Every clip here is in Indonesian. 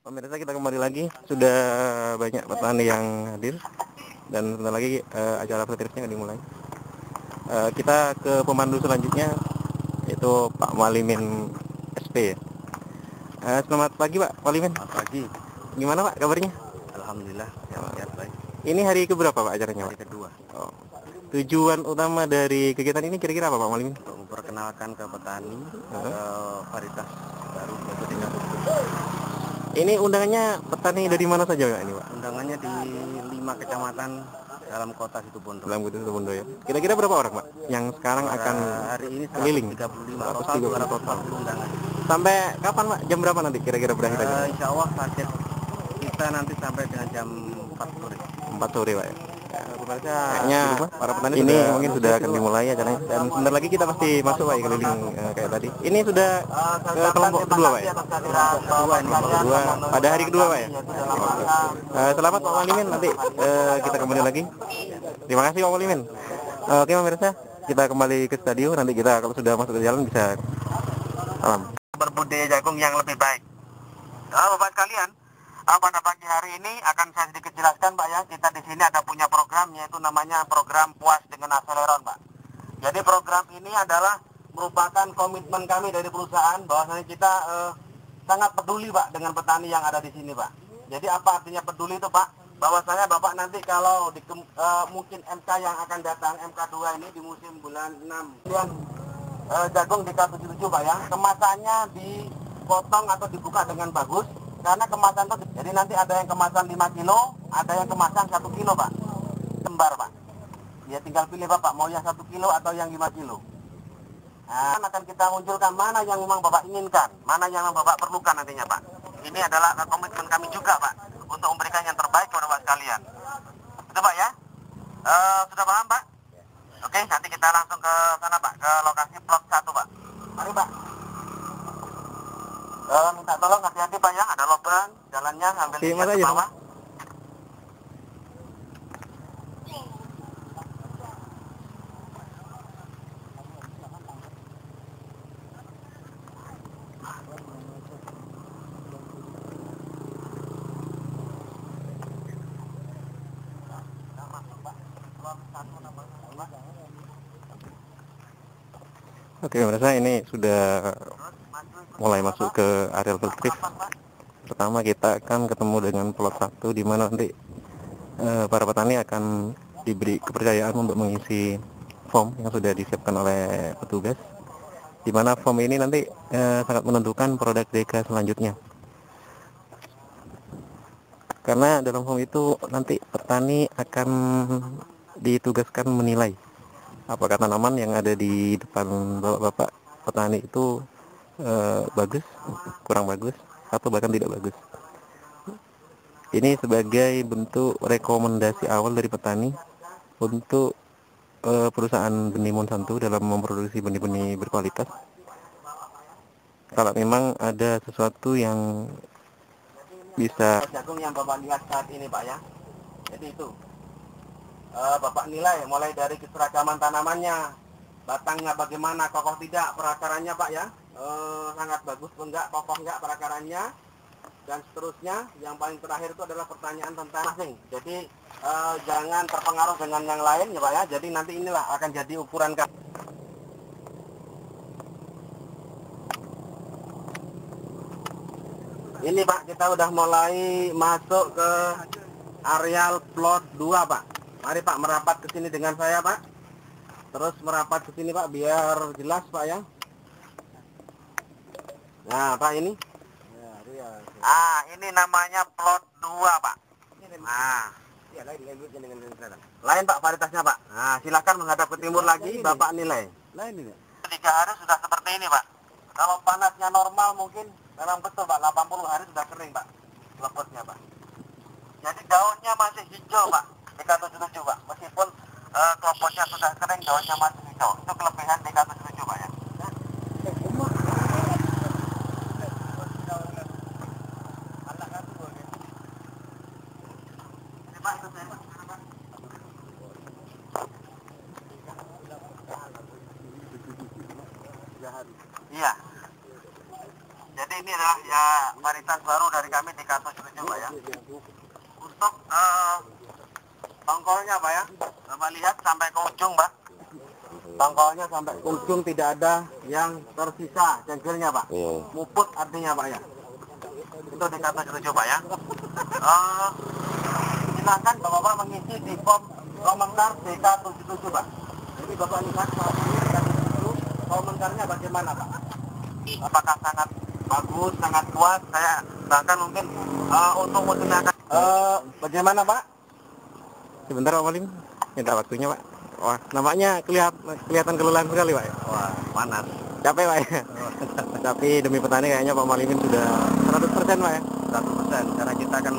Pemirsa, kita kembali lagi. Sudah banyak petani yang hadir dan sebentar lagi acara petirnya akan dimulai. Kita ke pemandu selanjutnya, yaitu Pak Malimin SP. Selamat pagi Pak Malimin. Selamat pagi. Gimana Pak kabarnya? Alhamdulillah sehat-sehat baik. Ini hari keberapa Pak acaranya Hari Pak? kedua. Oh. Tujuan utama dari kegiatan ini kira-kira apa Pak Malimin? Untuk memperkenalkan ke petani varietas baru yaitu Deka. Ini undangannya petani dari mana saja Pak ini Pak? Undangannya di 5 kecamatan dalam kota Situbondo. Dalam Kota Situbondo ya. Kira-kira berapa orang Pak yang sekarang akan hari ini keliling? 135 total 240 undangan. Sampai kapan Pak? Jam berapa nanti kira-kira berakhir aja? Insya Allah target kita nanti sampai dengan jam 4 sore. 4 sore Pak ya. Kayaknya para petani ini mungkin sudah akan dimulai acaranya, dan sebentar lagi kita pasti masuk Pak ya, keliling kayak tadi. Ini sudah ke kelompok kedua Pak ya? Kedua, pada hari kedua Pak ya? Oke. Selamat Pak Malimin, nanti kita kembali lagi. Terima kasih Pak Malimin. Oke pemirsa, kita kembali ke stadion, nanti kita kalau sudah masuk ke jalan bisa salam. Berbudidaya jagung yang lebih baik. Bapak sekalian, pada pagi hari ini akan saya sedikit jelaskan Pak ya, kita di sini ada punya program yaitu namanya program Puas dengan Akseleron Pak. Jadi program ini adalah merupakan komitmen kami dari perusahaan bahwasanya kita sangat peduli Pak dengan petani yang ada di sini Pak. Jadi apa artinya peduli itu Pak? Bahwasanya Bapak nanti kalau mungkin MK yang akan datang, MK2 ini di musim bulan 6 kemudian jagung di K77 Pak ya, kemasannya dipotong atau dibuka dengan bagus. Karena kemasan itu, jadi nanti ada yang kemasan 5 kilo, ada yang kemasan 1 kilo Pak, lembar Pak. Ya tinggal pilih Bapak, mau yang 1 kilo atau yang 5 kilo. Nah, akan kita munculkan mana yang memang Bapak inginkan, mana yang memang Bapak perlukan nantinya Pak. Ini adalah komitmen kami juga Pak, untuk memberikan yang terbaik kepada Bapak sekalian. Itu Pak ya, sudah paham Pak? Oke, nanti kita langsung ke sana Pak, ke lokasi plot 1 Pak. Mari Pak. Minta tolong hati-hati Pak ya, ada lubang jalannya sambil lihat ke bawah. Oke pemirsa, ini sudah mulai masuk ke areal filtrif. Pertama kita akan ketemu dengan plot 1, di mana nanti para petani akan diberi kepercayaan untuk mengisi form yang sudah disiapkan oleh petugas, di mana form ini nanti sangat menentukan produk Deka selanjutnya. Karena dalam form itu nanti petani akan ditugaskan menilai apakah tanaman yang ada di depan bapak petani itu bagus, kurang bagus, atau bahkan tidak bagus. Ini sebagai bentuk rekomendasi awal dari petani untuk perusahaan benih Monsanto dalam memproduksi benih-benih berkualitas. Kalau memang ada sesuatu yang bisa jagung yang Bapak lihat saat ini Pak ya, jadi itu Bapak nilai mulai dari keseragaman tanamannya, batangnya bagaimana, kokoh tidak perakarannya Pak ya, sangat bagus enggak, kokoh enggak perakarannya, dan seterusnya. Yang paling terakhir itu adalah pertanyaan tentang masing. Jadi jangan terpengaruh dengan yang lain ya Pak ya, jadi nanti inilah akan jadi ukuran kami. Ini Pak, kita udah mulai masuk ke areal plot 2 Pak. Mari Pak merapat ke sini dengan saya Pak. Terus merapat ke sini Pak biar jelas Pak ya. Nah Pak ini. Ini namanya plot 2 Pak. Nah. Lain Pak varietasnya Pak. Nah silakan menghadap ke timur lagi Bapak nilai. Lain ini. 3 hari sudah seperti ini Pak. Kalau panasnya normal mungkin memang betul Pak, 80 hari sudah kering Pak lepotnya Pak. Jadi daunnya masih hijau Pak, DK77 Pak. Meskipun kelopotnya sudah kering, daunnya masih hijau. Itu kelebihan DK77 Pak ya. Iya. Jadi ini ini adalah ya varietas baru dari kami di DK77 Pak ya. Untuk tongkolnya Pak ya, Bapak lihat sampai ke ujung Pak. Tongkolnya sampai ke ujung tidak ada yang tersisa cengkelnya Pak. Muput artinya Pak ya. Itu DK77 Pak ya. Silakan Bapak mengisi di form komentar DK77 Pak. Jadi Bapak lihat saat ini DK77 komentarnya bagaimana Pak? Apakah sangat bagus, sangat kuat? Saya bahkan mungkin untuk musimnya akan bagaimana Pak? Sebentar Pak Malim, minta waktunya Pak. Wah, nampaknya kelihatan kelelahan sekali Pak. Wah, panas. Capek Pak ya. Tapi demi petani kayaknya Pak Malimin sudah 100% Pak ya. 100%, karena kita kan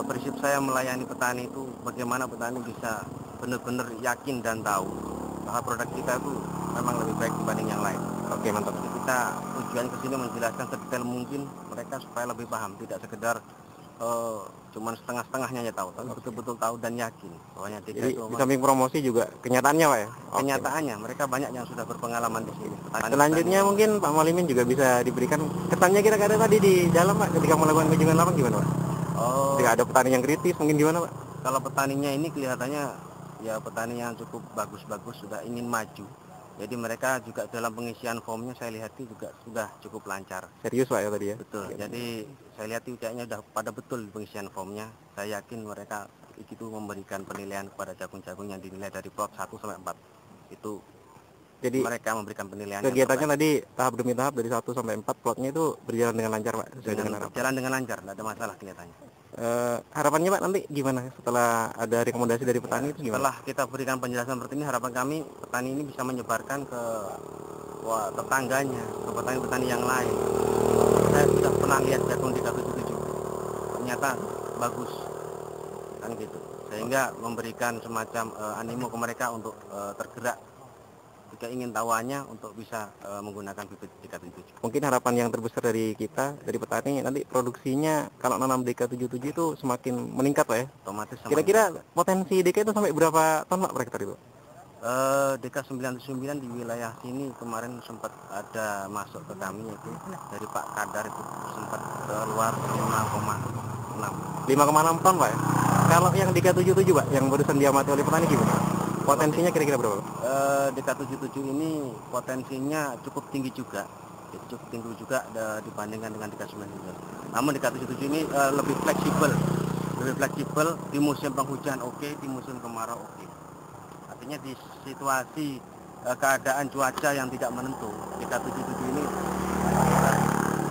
prinsip saya melayani petani itu bagaimana petani bisa benar-benar yakin dan tahu bahwa produk kita itu memang lebih baik dibanding yang lain. Oke, mantap. Jadi kita tujuan kesini menjelaskan sedetail mungkin mereka supaya lebih paham, tidak sekedar cuman setengah-setengahnya aja tahu, tapi betul-betul tahu dan yakin bahwa DK Jadi itu di samping promosi juga kenyataannya Pak ya. Oke. kenyataannya mereka banyak yang sudah berpengalaman di sini. Selanjutnya mungkin Pak Malimin juga bisa diberikan kesannya kira-kira tadi di dalam Pak ketika melakukan kunjungan lapangan gimana Pak? Ketika ada petani yang kritis mungkin gimana Pak? Kalau petaninya ini kelihatannya ya petani yang cukup bagus-bagus, sudah ingin maju. Jadi mereka juga dalam pengisian formnya saya lihat juga sudah cukup lancar. Serius Pak ya tadi ya? Betul. Jadi saya lihat kayaknya sudah pada betul pengisian formnya. Saya yakin mereka itu memberikan penilaian kepada jagung-jagung yang dinilai dari plot 1 sampai 4. Itu Jadi mereka memberikan penilaian. kegiatannya tadi tahap demi tahap dari 1 sampai 4 plotnya itu berjalan dengan lancar Pak? Sesuai dengan harapan. Berjalan dengan lancar, tidak ada masalah kelihatannya. Harapannya Pak nanti gimana setelah ada rekomendasi dari petani itu gimana? Setelah kita berikan penjelasan seperti ini, harapan kami petani ini bisa menyebarkan ke tetangganya, ke petani-petani yang lain. Saya sudah pernah lihat jagung di DK77, ternyata bagus, kan gitu. Sehingga memberikan semacam animo ke mereka untuk tergerak jika ingin tahuannya untuk bisa menggunakan bibit DK77. Mungkin harapan yang terbesar dari kita, dari petani, nanti produksinya kalau nanam DK77 itu semakin meningkat Pak ya? Otomatis Kira-kira potensi DK itu sampai berapa ton Pak per hektar itu? DK99 di wilayah sini kemarin sempat ada masuk ke kami, itu dari Pak Kadar itu sempat keluar 5,6 5,6 ton Pak ya? Kalau yang DK77 Pak, yang barusan diamati oleh petani gimana? Potensinya kira-kira berapa? DK77 ini potensinya cukup tinggi juga, dibandingkan dengan DK99. Namun DK77 ini lebih fleksibel di musim penghujan oke, di musim kemarau oke. Artinya di situasi keadaan cuaca yang tidak menentu, DK77 ini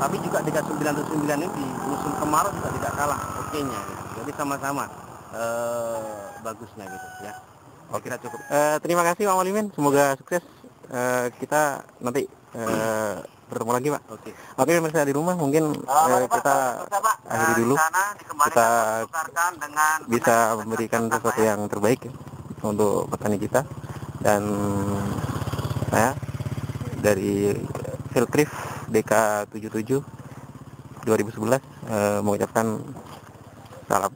tapi juga DK99 ini di musim kemarau juga tidak kalah oke-nya gitu. Jadi sama-sama bagusnya gitu ya. Oke, cukup. Terima kasih Pak Malimin, semoga sukses. Kita nanti bertemu lagi Pak. Oke. Oke, pemirsa di rumah mungkin kita akhiri dulu. Kita bisa memberikan sesuatu yang terbaik ya, untuk petani kita. Dan saya dari Filkrif DK77 2011 mengucapkan salam.